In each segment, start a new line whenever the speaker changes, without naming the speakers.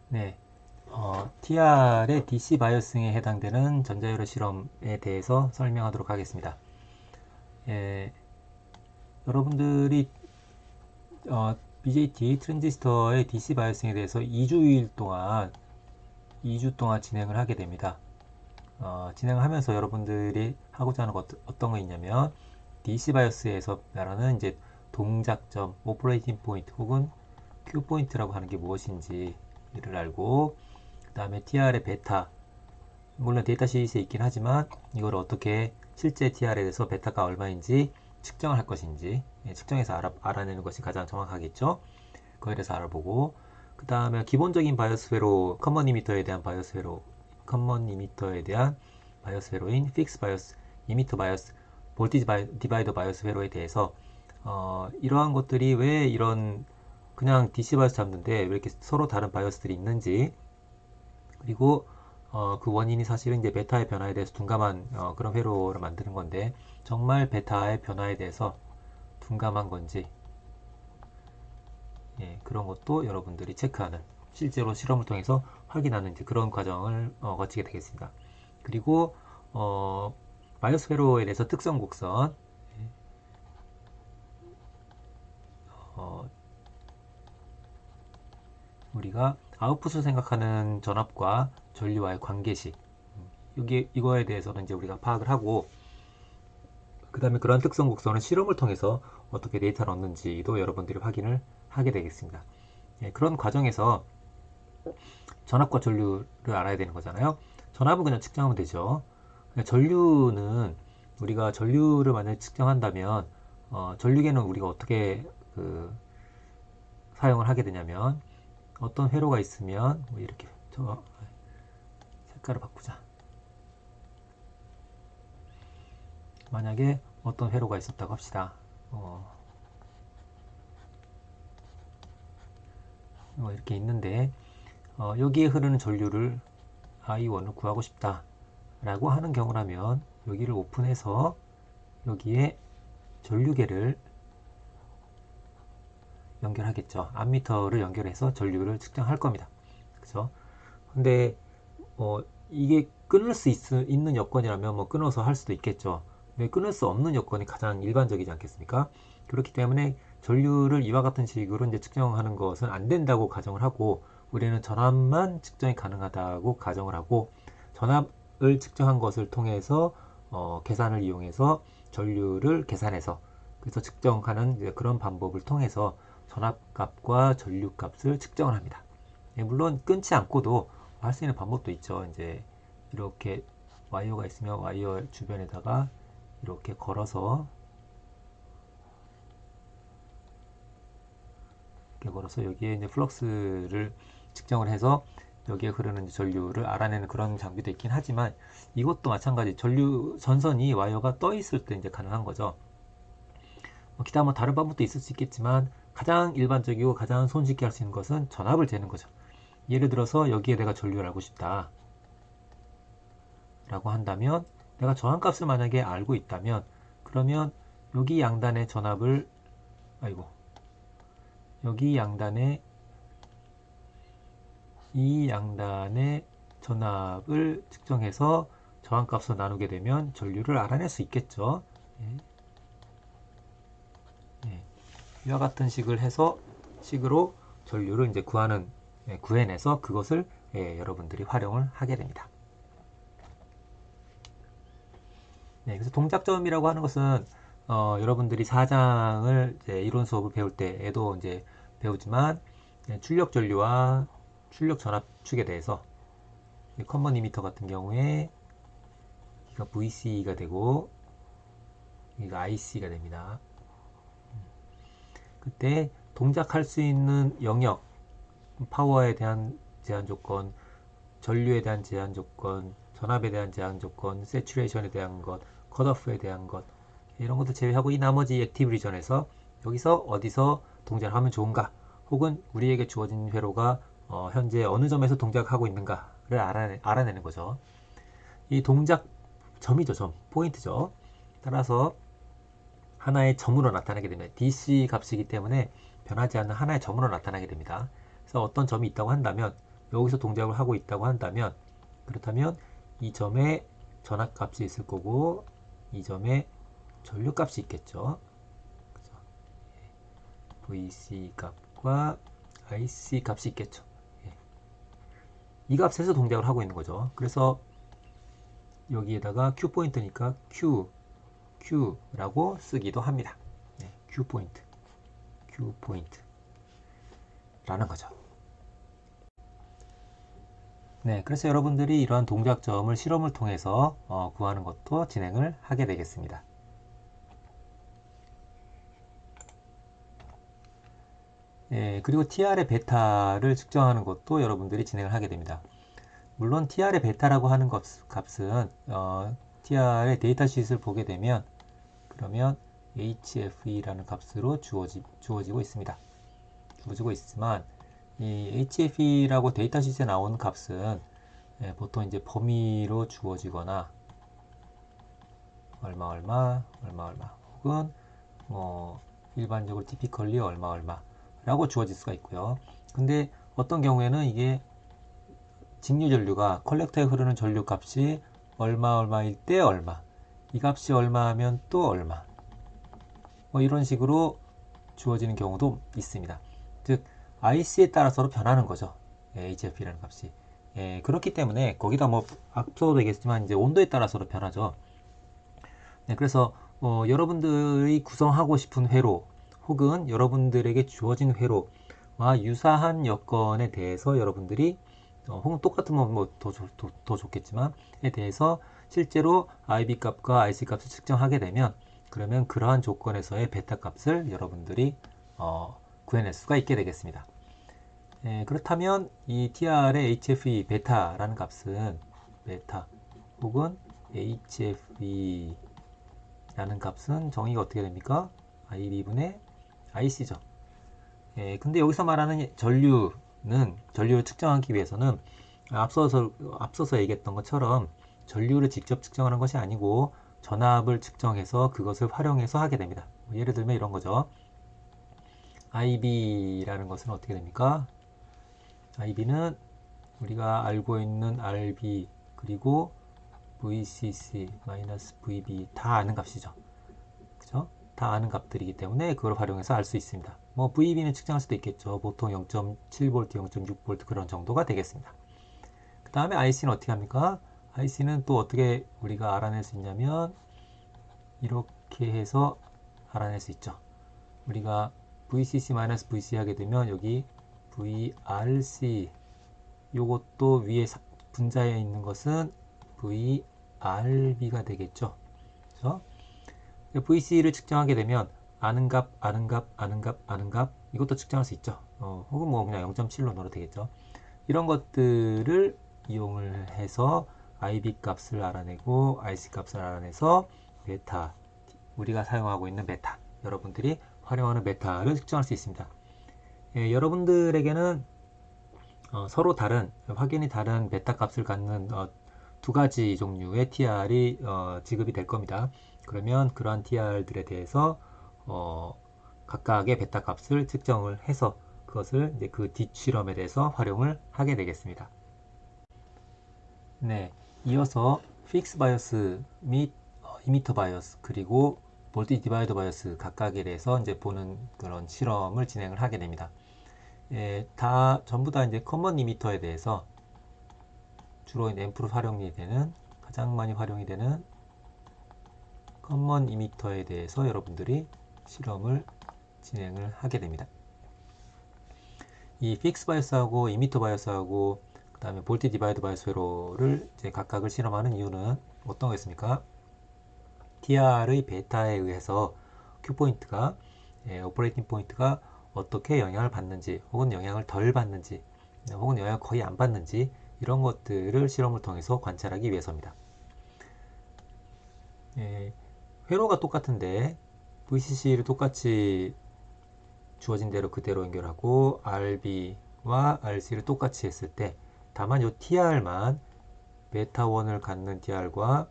네, TR의 DC 바이오싱에 해당되는 전자회로 실험에 대해서 설명하도록 하겠습니다. 예, 여러분들이 BJT 트랜지스터의 DC 바이오싱에 대해서 2주 동안 진행을 하게 됩니다. 진행을 하면서 여러분들이 하고자 하는 것 어떤 거 있냐면 DC 바이오스에서 말하는 이제 동작점, 오퍼레이팅 포인트 혹은 큐 포인트라고 하는 게 무엇인지를 알고, 그 다음에 TR의 베타, 물론 데이터시트에 있긴 하지만 이걸 어떻게 실제 TR에 대해서 베타가 얼마인지 측정을 할 것인지, 측정해서 알아내는 것이 가장 정확하겠죠. 그거에 대해서 알아보고, 그 다음에 기본적인 바이오스회로, 커먼 이미터에 대한 바이오스회로인 픽스 바이오스, 이미터 바이오스, 볼티지 디바이더 바이오스 회로에 대해서 이러한 것들이 왜 이런 그냥 DC 바이오스 잡는데 왜 이렇게 서로 다른 바이오스들이 있는지, 그리고 그 원인이 사실은 이제 베타의 변화에 대해서 둔감한 그런 회로를 만드는 건데, 정말 베타의 변화에 대해서 둔감한 건지, 그런 것도 여러분들이 체크하는, 실제로 실험을 통해서 확인하는 이제 그런 과정을 거치게 되겠습니다. 그리고 바이오스 회로에 대해서 특성 곡선, 어, 우리가 아웃풋을 생각하는 전압과 전류와의 관계식, 이거에 대해서는 이제 우리가 파악을 하고, 그 다음에 그러한 특성 곡선을 실험을 통해서 어떻게 데이터를 얻는지도 여러분들이 확인을 하게 되겠습니다. 그런 과정에서 전압과 전류를 알아야 되는 거잖아요. 전압은 그냥 측정하면 되죠. 전류는 우리가 전류를 만약에 측정한다면 전류계는 우리가 어떻게 사용을 하게 되냐면, 어떤 회로가 있으면 뭐 이렇게 색깔을 바꾸자. 만약에 어떤 회로가 있었다고 합시다. 이렇게 있는데 여기에 흐르는 전류를 I1을 구하고 싶다 라고 하는 경우라면, 여기를 오픈해서 여기에 전류계를 연결하겠죠. 암미터를 연결해서 전류를 측정할 겁니다. 그죠? 근데 이게 끊을 수 있는 여건이라면 뭐 끊어서 할 수도 있겠죠. 근데 끊을 수 없는 여건이 가장 일반적이지 않겠습니까? 그렇기 때문에 전류를 이와 같은 식으로 이제 측정하는 것은 안 된다고 가정을 하고, 우리는 전압만 측정이 가능하다고 가정을 하고, 전압을 측정한 것을 통해서 계산을 이용해서 전류를 계산해서, 그래서 측정하는 그런 방법을 통해서 전압값과 전류값을 측정을 합니다. 물론 끊지 않고도 할 수 있는 방법도 있죠. 이제 이렇게 와이어가 있으면 와이어 주변에다가 이렇게 걸어서 여기에 이제 플럭스를 측정을 해서 여기에 흐르는 전류를 알아내는 그런 장비도 있긴 하지만, 이것도 마찬가지 전류 전선이 와이어가 떠 있을 때 이제 가능한 거죠. 기타 뭐 다른 방법도 있을 수 있겠지만 가장 일반적이고 가장 손쉽게 할 수 있는 것은 전압을 재는 거죠. 예를 들어서 여기에 내가 전류를 알고 싶다 라고 한다면, 내가 저항값을 만약에 알고 있다면, 그러면 여기 양단의 전압을, 아이고, 여기 양단의 이 양단의 전압을 측정해서 저항값을 나누게 되면 전류를 알아낼 수 있겠죠. 예, 예. 이와 같은 식으로 전류를 이제 구해내서 그것을 여러분들이 활용을 하게 됩니다. 네, 그래서 동작점이라고 하는 것은 여러분들이 사장을 이론 수업을 배울 때에도 이제 배우지만, 출력 전류와 출력 전압 축에 대해서 컨먼 이미터 같은 경우에 여기가 VC가 되고 여기가 IC가 됩니다. 그때 동작할 수 있는 영역, 파워에 대한 제한 조건, 전류에 대한 제한 조건, 전압에 대한 제한 조건, 세츄레이션에 대한 것, 컷오프에 대한 것, 이런 것도 제외하고 이 나머지 액티브 리전에서 여기서 어디서 동작을 하면 좋은가, 혹은 우리에게 주어진 회로가 현재 어느 점에서 동작하고 있는가를 알아내는 거죠. 이 동작 점이죠, 포인트죠. 따라서 하나의 점으로 나타나게 됩니다. DC 값이기 때문에 변하지 않는 하나의 점으로 나타나게 됩니다. 그래서 어떤 점이 있다고 한다면 여기서 동작을 하고 있다고 한다면, 그렇다면 이 점에 전압값이 있을 거고 이 점에 전류값이 있겠죠. 그래서 VC 값과 IC 값이 있겠죠. 이 값에서 동작을 하고 있는 거죠. 그래서 여기에다가 Q 포인트니까 Q라고 쓰기도 합니다. Q 포인트라는 거죠. 네, 그래서 여러분들이 이러한 동작점을 실험을 통해서 구하는 것도 진행을 하게 되겠습니다. 그리고 TR의 베타를 측정하는 것도 여러분들이 진행을 하게 됩니다. 물론 TR의 베타라고 하는 값은 TR의 데이터시트를 보게 되면 그러면 HFE라는 값으로 주어지고 있습니다. 주어지고 있지만 이 HFE라고 데이터시트에 나오는 값은 보통 이제 범위로 주어지거나 얼마 혹은 일반적으로 typically 얼마라고 주어질 수가 있고요. 근데 어떤 경우에는 이게 직류 전류가 컬렉터에 흐르는 전류 값이 얼마일 때 얼마, 이 값이 얼마면 또 얼마, 이런 식으로 주어지는 경우도 있습니다. 즉 IC에 따라서 변하는 거죠. HF라는 값이. 그렇기 때문에 거기다 앞서도 얘기했지만 이제 온도에 따라서도 변하죠. 그래서 여러분들이 구성하고 싶은 회로 혹은 여러분들에게 주어진 회로와 유사한 여건에 대해서 여러분들이 혹은 똑같으면 더 좋겠지만 에 대해서 실제로 IB 값과 IC 값을 측정하게 되면 그러면 그러한 조건에서의 베타 값을 여러분들이 구해낼 수가 있게 되겠습니다. 그렇다면 이 TR의 HFE 베타라는 값은 베타 혹은 HFE 라는 값은 정의가 어떻게 됩니까? IB분의 IC죠. 근데 여기서 말하는 전류를 측정하기 위해서는 앞서서 얘기했던 것처럼 전류를 직접 측정하는 것이 아니고 전압을 측정해서 그것을 활용해서 하게 됩니다. 예를 들면 이런 거죠. IB라는 것은 어떻게 됩니까? IB는 우리가 알고 있는 RB 그리고 VCC VB 다 아는 값이죠. 그죠? 다 아는 값들이기 때문에 그걸 활용해서 알 수 있습니다. VB는 측정할 수도 있겠죠. 보통 0.7V, 0.6V 그런 정도가 되겠습니다. 그 다음에 IC는 어떻게 합니까? IC는 또 어떻게 우리가 알아낼 수 있냐면 이렇게 해서 알아낼 수 있죠. 우리가 VCC-VC 하게 되면 여기 VRC 요것도 위에 분자에 있는 것은 VRB가 되겠죠. 그래서 VC를 측정하게 되면 아는 값 이것도 측정할 수 있죠. 혹은 그냥 0.7로 넣어도 되겠죠. 이런 것들을 이용을 해서 IB 값을 알아내고 IC 값을 알아내서 베타, 우리가 사용하고 있는 베타, 여러분들이 활용하는 베타를 측정할 수 있습니다. 여러분들에게는 서로 확연히 다른 베타 값을 갖는 두 가지 종류의 TR이 지급이 될 겁니다. 그러면 그러한 TR들에 대해서 각각의 베타 값을 측정을 해서 그것을 이제 그 뒷실험에 대해서 활용을 하게 되겠습니다. 네, 이어서 픽스 바이어스 및 이미터 바이어스 그리고 볼티지 디바이더 바이어스 각각에 대해서 이제 보는 그런 실험을 진행을 하게 됩니다. 전부 다 이제 커먼 이미터에 대해서 주로 앰프로 가장 많이 활용이 되는 커먼 이미터에 대해서 여러분들이 실험을 진행을 하게 됩니다. 이 픽스 바이어스하고 이미터 바이어스하고 그 다음에 볼티 디바이더 바이어스 회로를 이제 각각을 실험하는 이유는 어떤 거겠습니까? TR의 베타에 의해서 Q 포인트가 오퍼레이팅 포인트가 어떻게 영향을 받는지 혹은 영향을 덜 받는지 혹은 영향을 거의 안 받는지 이런 것들을 실험을 통해서 관찰하기 위해서입니다. 회로가 똑같은데 VCC를 똑같이 주어진 대로 그대로 연결하고 RB와 RC를 똑같이 했을 때 다만 이 TR만 베타1을 갖는 TR과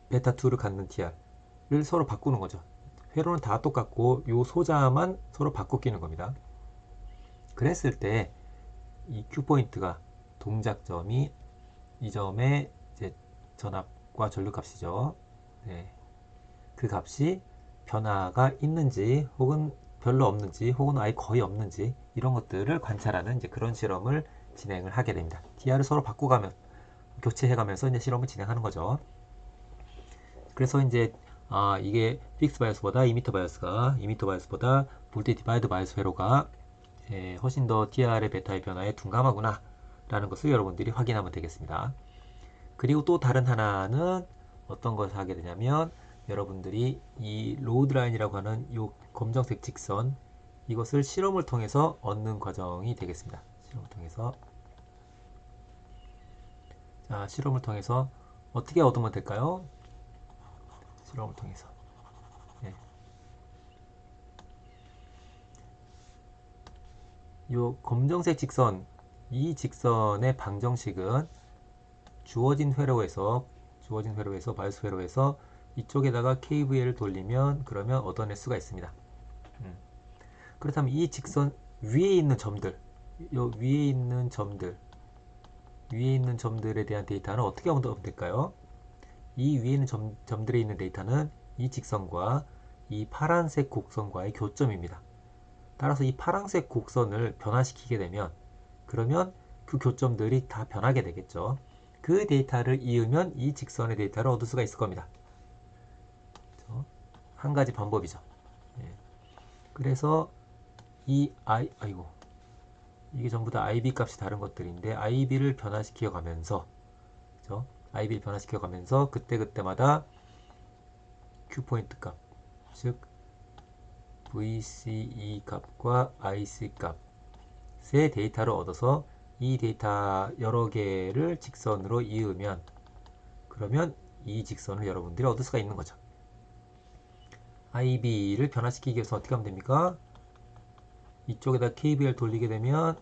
베타2를 갖는 TR을 서로 바꾸는 거죠. 회로는 다 똑같고 이 소자만 서로 바꿔 끼는 겁니다. 그랬을 때 이 Q포인트가 동작점이 이 점의 이제 전압과 전류 값이죠. 네. 그 값이 변화가 있는지 혹은 별로 없는지 혹은 아예 거의 없는지 이런 것들을 관찰하는 이제 그런 실험을 진행을 하게 됩니다. DR을 서로 바꿔가면 교체해가면서 이제 실험을 진행하는 거죠. 그래서 이제 이게 픽스 바이어스보다 이미터 바이어스보다 볼테이지 디바이더 바이어스 회로가 훨씬 더 DR의 베타의 변화에 둔감하구나 라는 것을 여러분들이 확인하면 되겠습니다. 그리고 또 다른 하나는 어떤 것을 하게 되냐면 여러분들이 이 로드 라인이라고 하는 이 검정색 직선 이것을 실험을 통해서 얻는 과정이 되겠습니다. 실험을 통해서 어떻게 얻으면 될까요? 실험을 통해서 네. 이 검정색 직선 이 직선의 방정식은 주어진 회로에서 바이오스 회로에서 이쪽에다가 KVL을 돌리면 그러면 얻어낼 수가 있습니다. 그렇다면 이 직선 위에 있는 점들, 위에 있는 점들에 대한 데이터는 어떻게 얻으면 될까요? 이 위에 있는 점들에 있는 데이터는 이 직선과 이 파란색 곡선과의 교점입니다. 따라서 이 파란색 곡선을 변화시키게 되면 그러면 그 교점들이 다 변하게 되겠죠. 그 데이터를 이으면 이 직선의 데이터를 얻을 수가 있을 겁니다. 한 가지 방법이죠. 그래서 이게 전부 다 IB 값이 다른 것들인데 IB를 변화시켜 가면서 IB를 변화시켜 가면서 그때그때마다 Q포인트 값, 즉 VCE 값과 IC 값의 데이터를 얻어서 이 데이터 여러 개를 직선으로 이으면 그러면 이 직선을 여러분들이 얻을 수가 있는 거죠. IB를 변화시키기 위해서 어떻게 하면 됩니까? 이쪽에다 KVL 돌리게 되면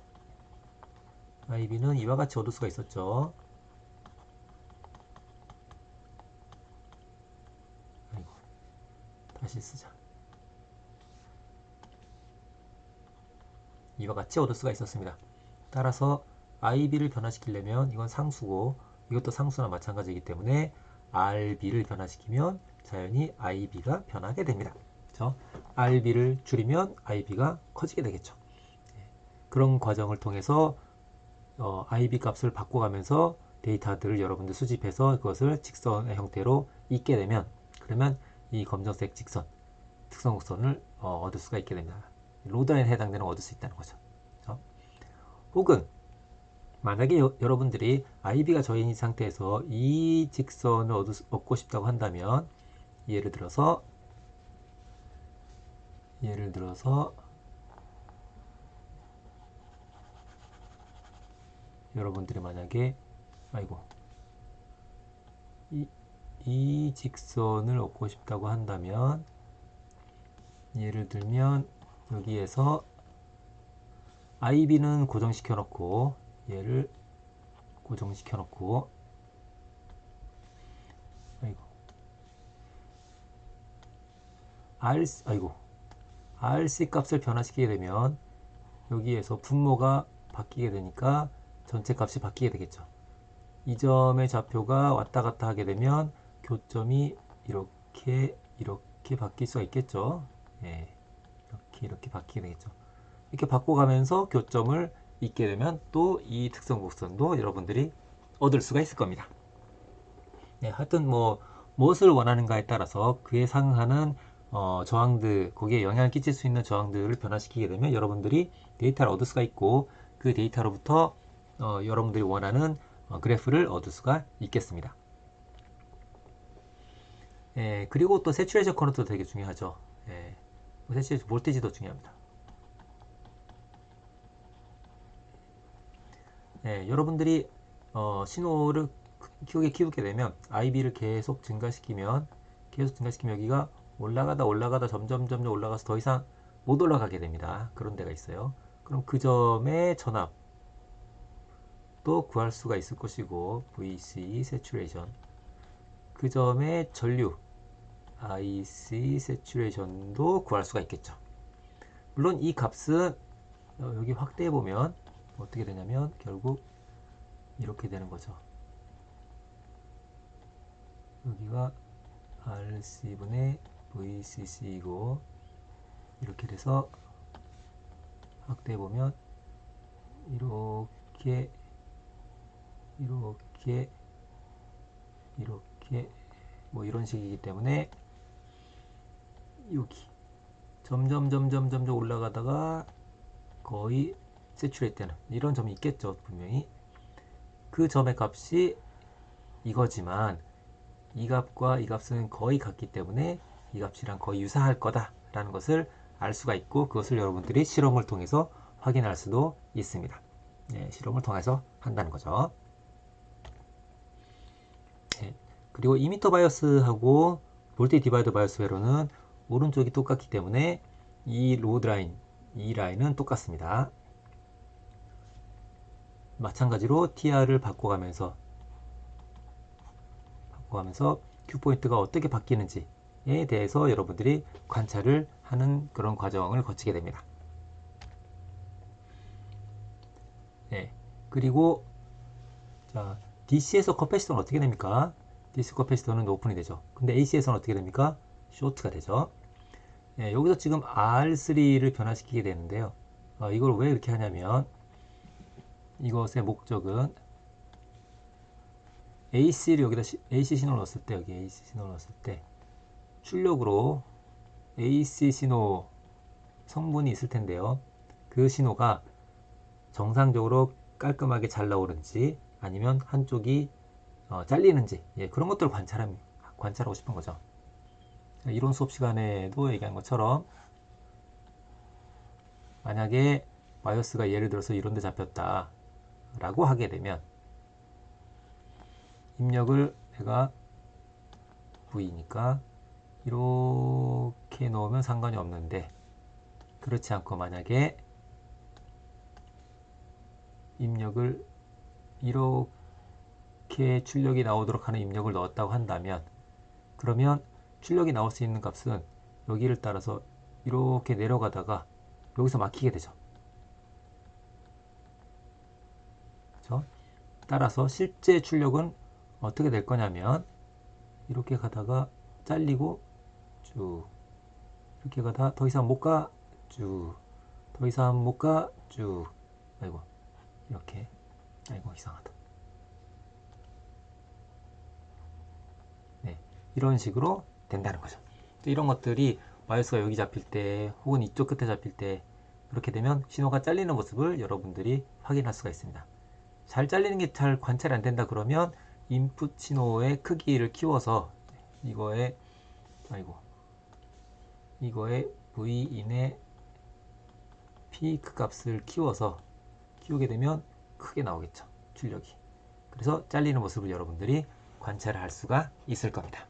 IB는 이와 같이 얻을 수가 있었죠. 아이고, 다시 쓰자. 이와 같이 얻을 수가 있었습니다. 따라서 IB를 변화시키려면 이건 상수고 이것도 상수나 마찬가지이기 때문에 RB를 변화시키면 자연히 IB가 변하게 됩니다. 그렇죠? RB를 줄이면 IB가 커지게 되겠죠. 그런 과정을 통해서 IB 값을 바꿔가면서 데이터들을 여러분들 수집해서 그것을 직선의 형태로 읽게 되면 그러면 이 검정색 직선, 특성 곡선을 얻을 수가 있게 됩니다. 로드라인에 해당되는 얻을 수 있다는 거죠. 그렇죠? 혹은 만약에 여러분들이 IB가 저인인 상태에서 이 직선을 얻고 싶다고 한다면 예를 들어서 여러분들이 만약에 이 직선을 얻고 싶다고 한다면 예를 들면 여기에서 IB는 고정시켜 놓고 얘를 고정시켜 놓고 RC 값을 변화시키게 되면 여기에서 분모가 바뀌게 되니까 전체 값이 바뀌게 되겠죠. 이 점의 좌표가 왔다 갔다 하게 되면 교점이 이렇게 바뀔 수가 있겠죠. 이렇게 바뀌게 되겠죠. 이렇게 바꿔가면서 교점을 잊게 되면 또 이 특성 곡선도 여러분들이 얻을 수가 있을 겁니다. 하여튼 무엇을 원하는가에 따라서 그에 상응하는 저항들, 거기에 영향을 끼칠 수 있는 저항들을 변화시키게 되면 여러분들이 데이터를 얻을 수가 있고 그 데이터로부터 여러분들이 원하는 그래프를 얻을 수가 있겠습니다. 그리고 또 세츄레이션 커런트도 되게 중요하죠. 세츄레이션 볼테이지도 중요합니다. 여러분들이 신호를 키우게 되면 IB를 계속 증가시키면 여기가 올라가다 점점 올라가서 더 이상 못 올라가게 됩니다. 그런 데가 있어요. 그럼 그 점의 전압도 구할 수가 있을 것이고 VC saturation 그 점의 전류 IC saturation도 구할 수가 있겠죠. 물론 이 값은 여기 확대해 보면 어떻게 되냐면 결국 이렇게 되는 거죠. 여기가 RC분의 VCC이고 이렇게 돼서 확대해 보면 이렇게 이렇게 이렇게 뭐 이런 식이기 때문에 여기 점점 올라가다가 거의 세츄레이트 되는 이런 점이 있겠죠. 분명히 그 점의 값이 이거지만 이 값과 이 값은 거의 같기 때문에 이 값이랑 거의 유사할 거다 라는 것을 알 수가 있고, 그것을 여러분들이 실험을 통해서 확인할 수도 있습니다. 네, 실험을 통해서 한다는 거죠. 네, 그리고 이미터 바이어스하고 볼테이지 디바이더 바이어스 회로는 오른쪽이 똑같기 때문에 이 로드 라인, 이 라인은 똑같습니다. 마찬가지로 TR을 바꿔가면서 큐포인트가 어떻게 바뀌는지에 대해서 여러분들이 관찰을 하는 그런 과정을 거치게 됩니다. 네, 그리고 자, DC에서 커패시터는 어떻게 됩니까? DC 커패시터는 오픈이 되죠. 근데 AC에서는 어떻게 됩니까? 쇼트가 되죠. 네, 여기서 지금 R3를 변화시키게 되는데요. 이걸 왜 이렇게 하냐면 이것의 목적은 AC를 여기다 AC 신호를 넣었을 때, 여기 AC 신호를 넣었을 때 출력으로 AC 신호 성분이 있을 텐데요. 그 신호가 정상적으로 깔끔하게 잘 나오는지 아니면 한쪽이 잘리는지, 그런 것들을 관찰하고 싶은 거죠. 이론 수업 시간에도 얘기한 것처럼 만약에 바이오스가 예를 들어서 이런 데 잡혔다 라고 하게 되면 입력을 내가 V니까 이렇게 넣으면 상관이 없는데, 그렇지 않고 만약에 입력을 이렇게 출력이 나오도록 하는 입력을 넣었다고 한다면, 그러면 출력이 나올 수 있는 값은 여기를 따라서 이렇게 내려가다가 여기서 막히게 되죠. 그렇죠? 따라서 실제 출력은 어떻게 될 거냐면 이렇게 가다가 잘리고 쭉 이렇게 가다 더 이상 못 가 쭉 더 이상 못 가 쭉 아이고 이렇게 아이고 이상하다. 네, 이런 식으로 된다는 거죠. 이런 것들이 바이오스가 여기 잡힐 때 혹은 이쪽 끝에 잡힐 때 그렇게 되면 신호가 잘리는 모습을 여러분들이 확인할 수가 있습니다. 잘 잘리는 게 잘 관찰이 안 된다 그러면 인풋 신호의 크기를 키워서 이거의 V인의 피크 값을 키우게 되면 크게 나오겠죠, 출력이. 그래서 잘리는 모습을 여러분들이 관찰을 할 수가 있을 겁니다.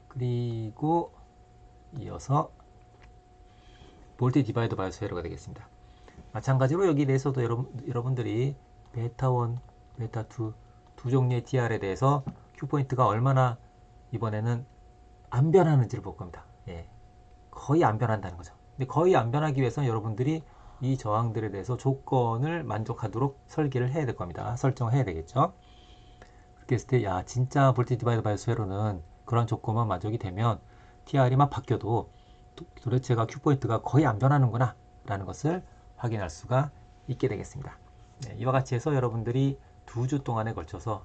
그리고 이어서 볼테이지 디바이더 바이오스 회로가 되겠습니다. 마찬가지로 여기 내에서도 여러분들이 베타 1, 베타 2 두 종류의 TR에 대해서 큐포인트가 얼마나 이번에는 안 변하는지를 볼 겁니다. 거의 안 변한다는 거죠. 근데 거의 안 변하기 위해서는 여러분들이 이 저항들에 대해서 조건을 만족하도록 설계를 해야 될 겁니다. 설정을 해야 되겠죠. 그렇게 했을 때, 야, 진짜 볼테이지 디바이더 바이오스 회로는 그런 조건만 만족이 되면 TR이만 바뀌어도 도대체가 큐포인트가 거의 안 변하는구나 라는 것을 확인할 수가 있게 되겠습니다. 이와 같이 해서 여러분들이 2주 동안에 걸쳐서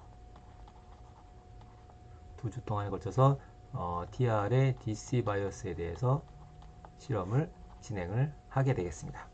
TR의 DC 바이오스에 대해서 실험을 진행을 하게 되겠습니다.